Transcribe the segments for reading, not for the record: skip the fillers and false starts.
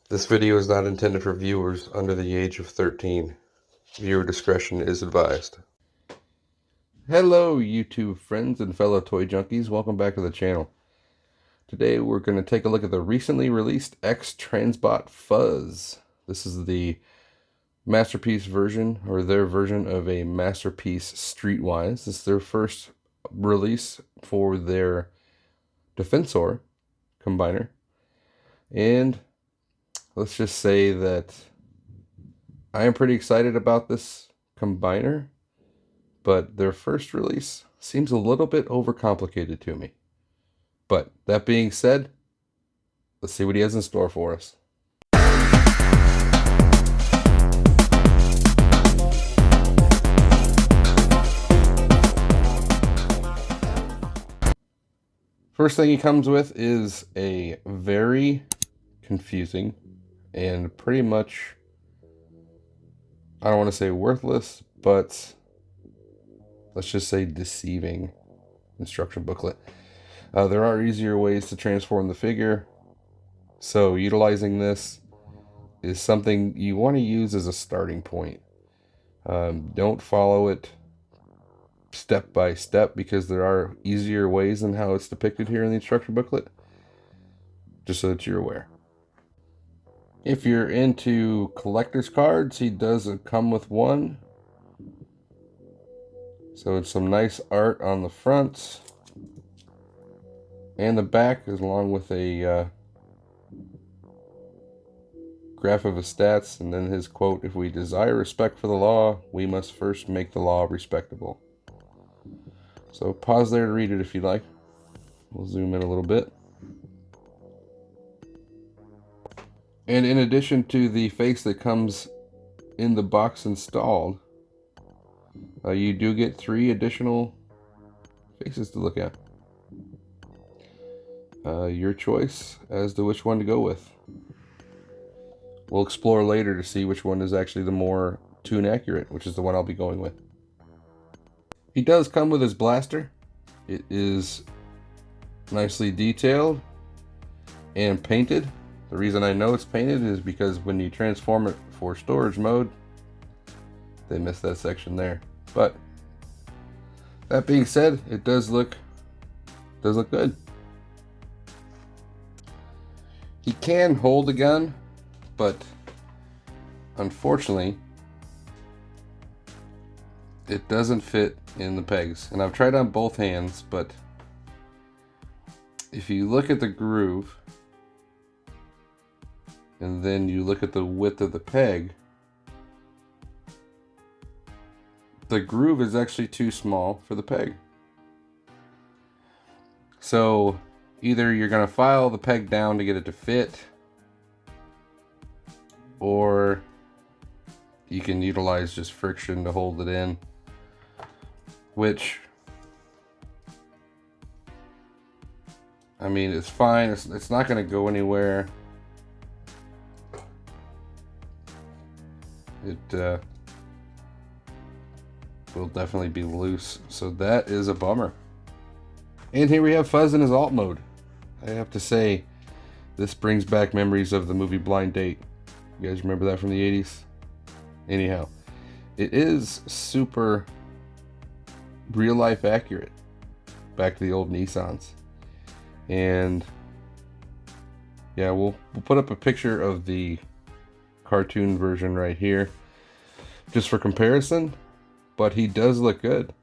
This video is not intended for viewers under the age of 13. Viewer discretion is advised. Hello YouTube friends and fellow toy junkies, welcome back to the channel. Today we're going to take a look at the recently released X-Transbot Fuzz. This is the Masterpiece version, or their version of a Masterpiece Streetwise. This is their first release for their Defensor combiner. And let's just say that I am pretty excited about this combiner, but their first release seems a little bit overcomplicated to me. But that being said, let's see what he has in store for us. First thing he comes with is a very confusing and pretty much, I don't want to say worthless, but let's just say deceiving instruction booklet. There are easier ways to transform the figure, so utilizing this is something you want to use as a starting point. Don't follow it step by step because there are easier ways than how it's depicted here in the instruction booklet, just so that you're aware. If you're into collector's cards, he does come with one. So it's some nice art on the front and the back, along with a graph of his stats, and then his quote, "If we desire respect for the law, we must first make the law respectable." So pause there to read it if you like. We'll zoom in a little bit. And in addition to the face that comes in the box installed, you do get 3 additional faces to look at. Your choice as to which one to go with. We'll explore later to see which one is actually the more tune accurate, which is the one I'll be going with. He does come with his blaster. It is nicely detailed and painted. The reason I know it's painted is because when you transform it for storage mode, they missed that section there. But that being said, it does look good. He can hold the gun, but unfortunately it doesn't fit in the pegs. And I've tried on both hands, but if you look at the groove and then you look at the width of the peg, the groove is actually too small for the peg. So either you're going to file the peg down to get it to fit, or you can utilize just friction to hold it in, which, I mean, it's fine. It's not going to go anywhere. It will definitely be loose, so that is a bummer. And here we have Fuzz in his alt mode. I have to say, this brings back memories of the movie Blind Date. You guys remember that from the 80s? Anyhow, it is super real life accurate, back to the old Nissans. And yeah, we'll put up a picture of the cartoon version right here just for comparison, but he does look good.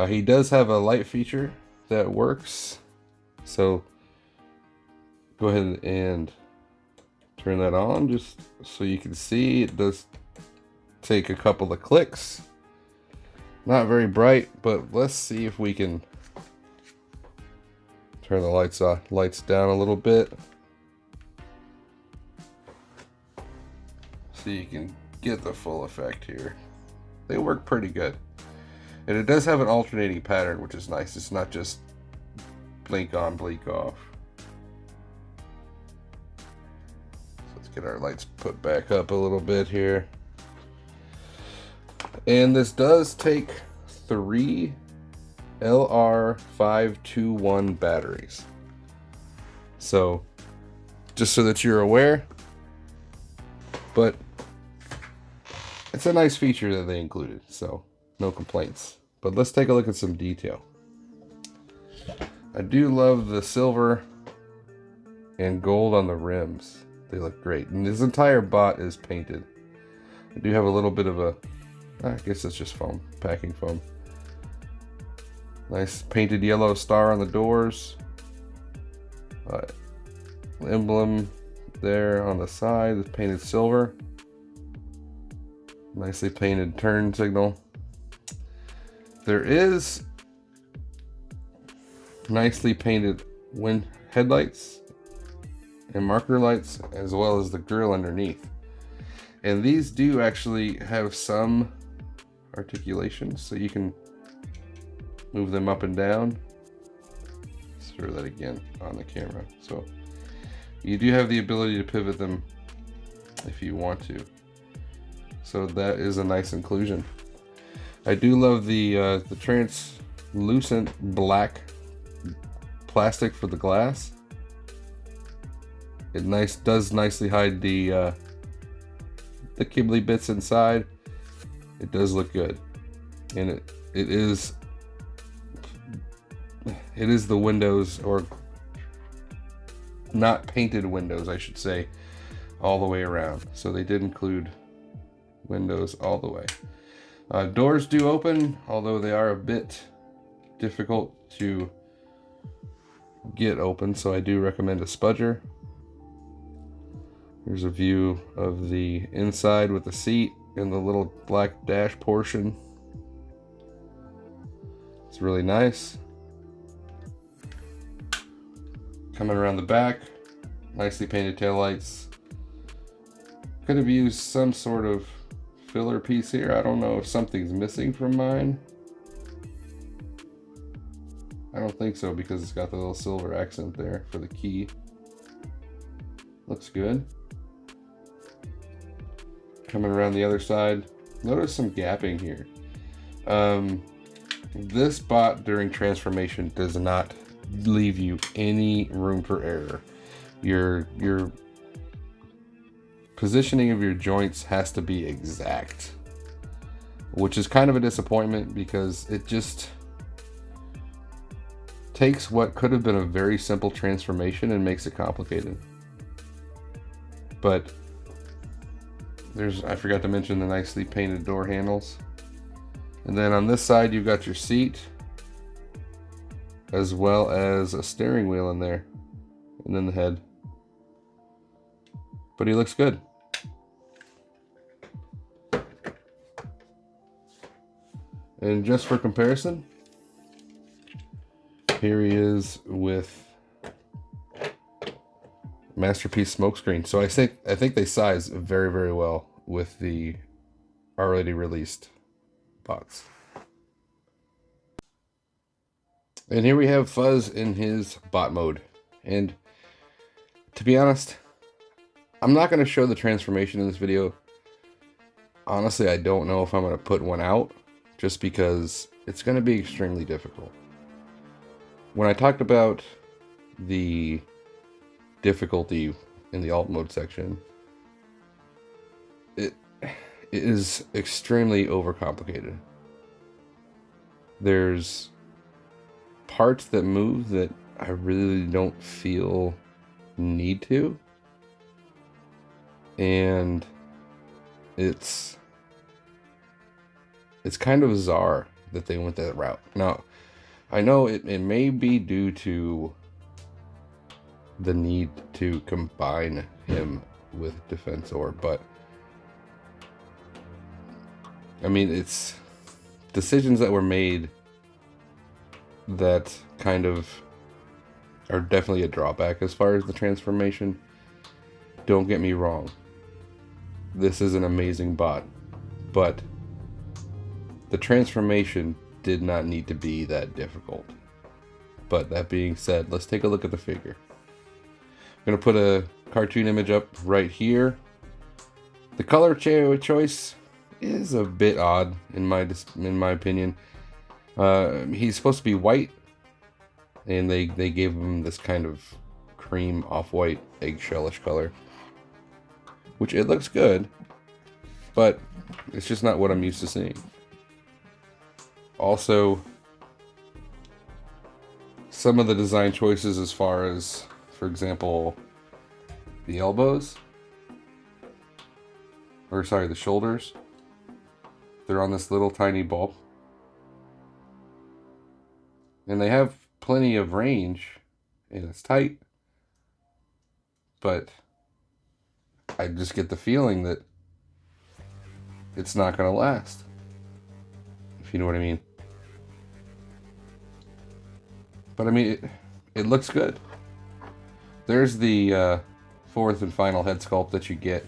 He does have a light feature that works, so go ahead and turn that on just so you can see. It does take a couple of clicks, not very bright, but let's see if we can turn the lights down a little bit so you can get the full effect here. They work pretty good, and it does have an alternating pattern, which is nice. It's not just blink on, blink off. So let's get our lights put back up a little bit here. And this does take 3 LR521 batteries. So just so that you're aware, but it's a nice feature that they included, so no complaints. But let's take a look at some detail. I do love the silver and gold on the rims. They look great. And this entire bot is painted. I do have a little bit of a, I guess it's just foam, packing foam. Nice painted yellow star on the doors. Emblem there on the side is painted silver. Nicely painted turn signal. There is nicely painted headlights and marker lights, as well as the grille underneath. And these do actually have some articulation, so you can move them up and down. Let's throw that again on the camera. So you do have the ability to pivot them if you want to. So that is a nice inclusion. I do love the translucent black plastic for the glass. It does nicely hide the Ghibli bits inside. It does look good, and it is the windows, or not painted windows, I should say, all the way around. So they did include windows all the way. Doors do open, although they are a bit difficult to get open, so I do recommend a spudger. Here's a view of the inside with the seat and the little black dash portion. It's really nice. Coming around the back, nicely painted taillights. Could have used some sort of filler piece here. I don't know if something's missing from mine. I don't think so, because it's got the little silver accent there for the key. Looks good. Coming around the other side, notice some gapping here. This bot during transformation does not leave you any room for error. Your positioning of your joints has to be exact, which is kind of a disappointment, because it just takes what could have been a very simple transformation and makes it complicated. But I forgot to mention the nicely painted door handles. And then on this side, you've got your seat, as well as a steering wheel in there, and then the head. But he looks good. And just for comparison, here he is with Masterpiece smokescreen. So I think they size very, very well with the already released bots. And here we have Fuzz in his bot mode. And to be honest, I'm not going to show the transformation in this video. Honestly, I don't know if I'm going to put one out, just because it's going to be extremely difficult. When I talked about the difficulty in the alt mode section, it is extremely overcomplicated. There's parts that move that I really don't feel need to, and it's kind of bizarre that they went that route. Now, I know it may be due to the need to combine him with Defensor, but I mean, it's decisions that were made that kind of are definitely a drawback as far as the transformation. Don't get me wrong, this is an amazing bot, but the transformation did not need to be that difficult. But that being said, let's take a look at the figure. I'm going to put a cartoon image up right here. The color choice is a bit odd in my opinion. He's supposed to be white, and they gave him this kind of cream off-white eggshellish color. which it looks good, but it's just not what I'm used to seeing. Also, some of the design choices as far as, for example, the elbows, or sorry, the shoulders, they're on this little tiny ball. And they have plenty of range, and it's tight, but I just get the feeling that it's not going to last, if you know what I mean. But I mean, it looks good. There's the fourth and final head sculpt that you get.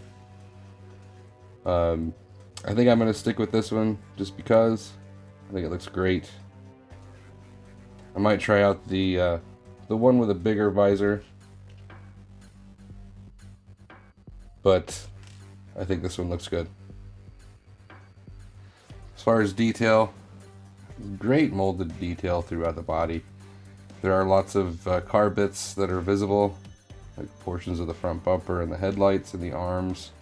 I think I'm going to stick with this one just because I think it looks great. I might try out the one with a bigger visor, but I think this one looks good. As far as detail, great molded detail throughout the body. There are lots of car bits that are visible, like portions of the front bumper and the headlights and the arms.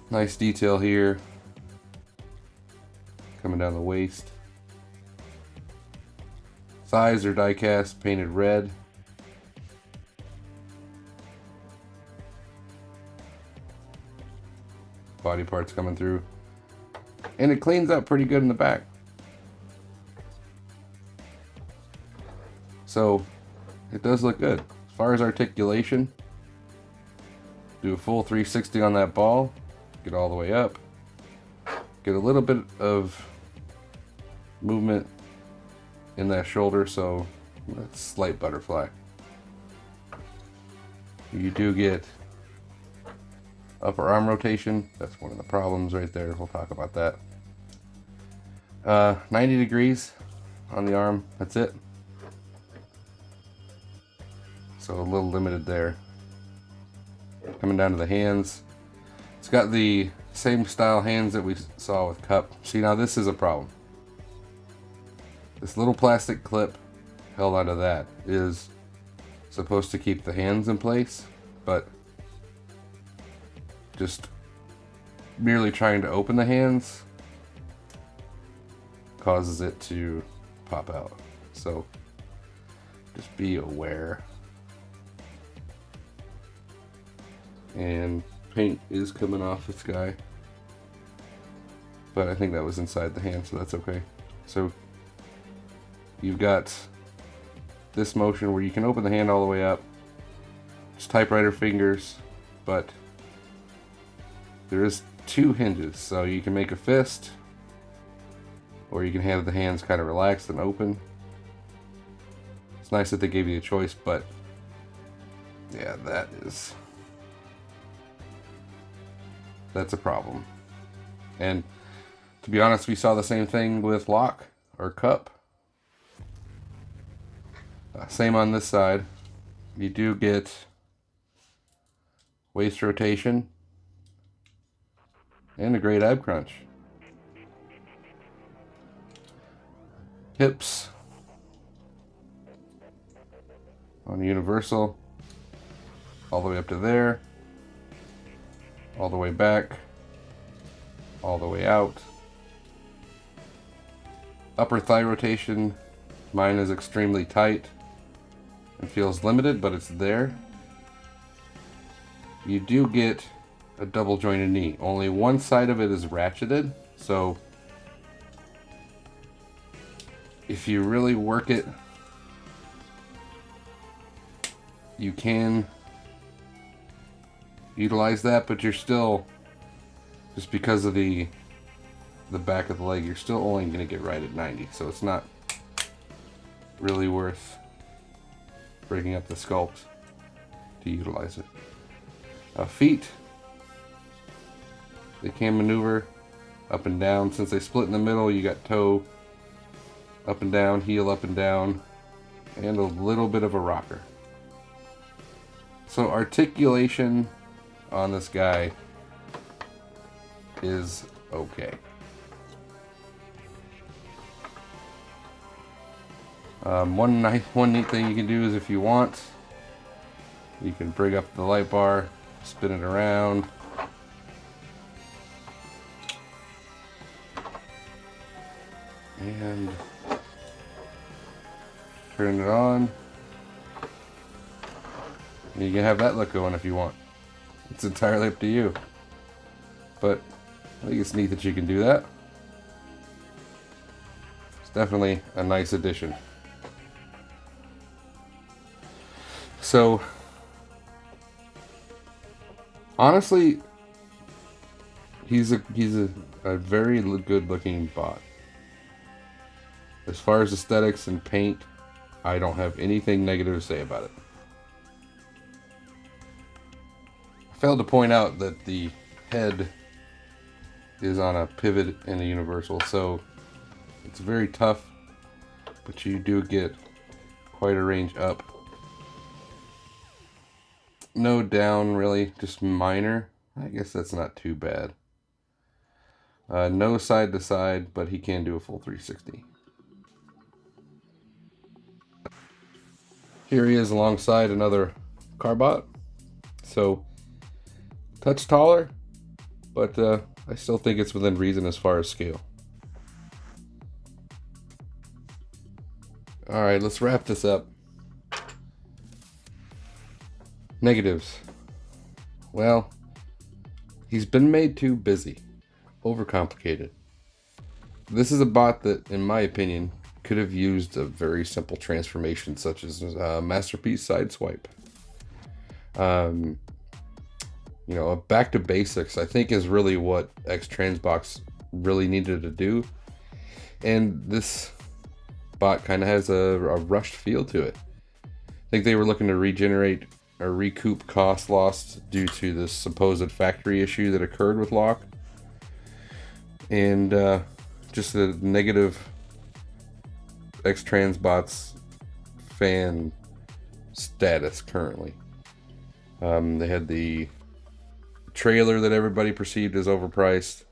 Nice detail here, coming down the waist. Thighs are die-cast, painted red. Body parts coming through. And it cleans up pretty good in the back. So, it does look good. As far as articulation, do a full 360 on that ball. Get all the way up. Get a little bit of movement in that shoulder, so that's slight butterfly. You do get upper arm rotation. That's one of the problems right there. We'll talk about that. 90 degrees on the arm. That's it. So a little limited there. Coming down to the hands. It's got the same style hands that we saw with Cup. See, now this is a problem. This little plastic clip held onto that is supposed to keep the hands in place, but just merely trying to open the hands causes it to pop out. So just be aware. And paint is coming off this guy, but I think that was inside the hand, so that's okay. So you've got this motion where you can open the hand all the way up. It's typewriter fingers, but there is two hinges, so you can make a fist, or you can have the hands kind of relaxed and open. It's nice that they gave you a choice, but yeah, that's a problem. And to be honest, we saw the same thing with Lock or Cup. Same on this side. You do get waist rotation and a great ab crunch. Hips on Universal, all the way up to there, all the way back, all the way out. Upper thigh rotation, mine is extremely tight and feels limited, but it's there. You do get a double jointed knee. Only one side of it is ratcheted, so if you really work it, you can utilize that, but you're still, just because of the back of the leg, you're still only going to get right at 90, so it's not really worth breaking up the sculpt to utilize it. Feet, they can maneuver up and down. Since they split in the middle, you got toe up and down, heel up and down, and a little bit of a rocker. So articulation on this guy is okay. One neat thing you can do is, if you want, you can bring up the light bar spin it around. And turn it on. And you can have that look going if you want. It's entirely up to you. But I think it's neat that you can do that. It's definitely a nice addition. So, honestly, he's a very good looking bot. As far as aesthetics and paint, I don't have anything negative to say about it. I failed to point out that the head is on a pivot in the universal, so it's very tough, but you do get quite a range up. No down really, just minor. I guess that's not too bad. No side to side, but he can do a full 360. Here he is alongside another Carbot. So, touch taller, but I still think it's within reason as far as scale. Alright, let's wrap this up. Negatives. Well, he's been made too busy. Overcomplicated. This is a bot that, in my opinion, could have used a very simple transformation such as Masterpiece Sideswipe. You know, a back to basics, I think, is really what X-Transbots really needed to do. And this bot kind of has a rushed feel to it. I think they were looking to regenerate or recoup cost lost due to this supposed factory issue that occurred with Locke. And just the negative X-Transbots fan status currently. They had the trailer that everybody perceived as overpriced.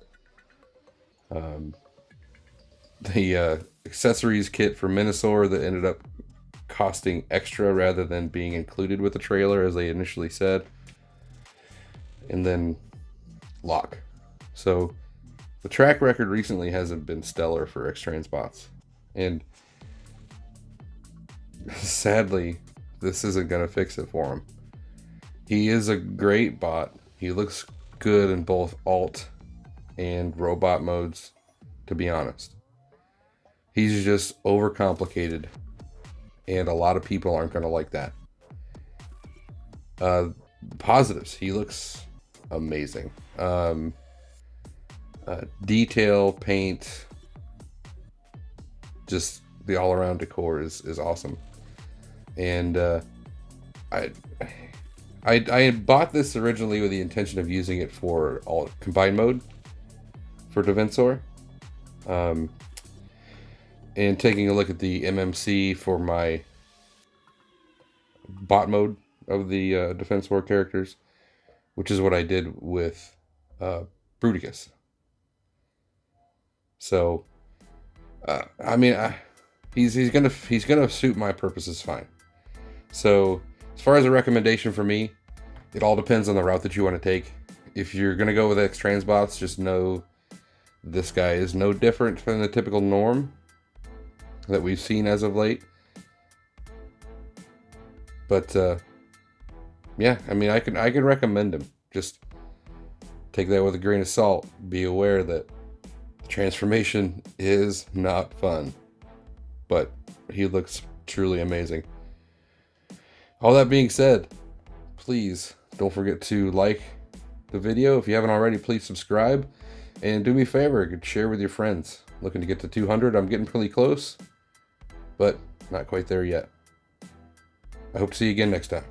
The accessories kit for Minosaur that ended up costing extra rather than being included with the trailer as they initially said. And then Locke. So the track record recently hasn't been stellar for X-Transbots. And sadly, this isn't going to fix it for him. He is a great bot. He looks good in both alt and robot modes, to be honest. He's just overcomplicated, and a lot of people aren't going to like that. Positives. He looks amazing. Detail, paint, just the all-around decor is awesome. And I bought this originally with the intention of using it for all combined mode for Defensor. And taking a look at the MMC for my bot mode of the Defensor characters, which is what I did with Bruticus. So, I mean, he's gonna suit my purposes fine. So, as far as a recommendation for me, it all depends on the route that you want to take. If you're gonna go with X-Transbots, just know this guy is no different from the typical norm that we've seen as of late. But yeah, I mean, I can recommend him. Just take that with a grain of salt. Be aware that transformation is not fun, but he looks truly amazing. All that being said, please don't forget to like the video. If you haven't already, please subscribe, and do me a favor, share with your friends. Looking to get to 200. I'm getting pretty close, but not quite there yet. I hope to see you again next time.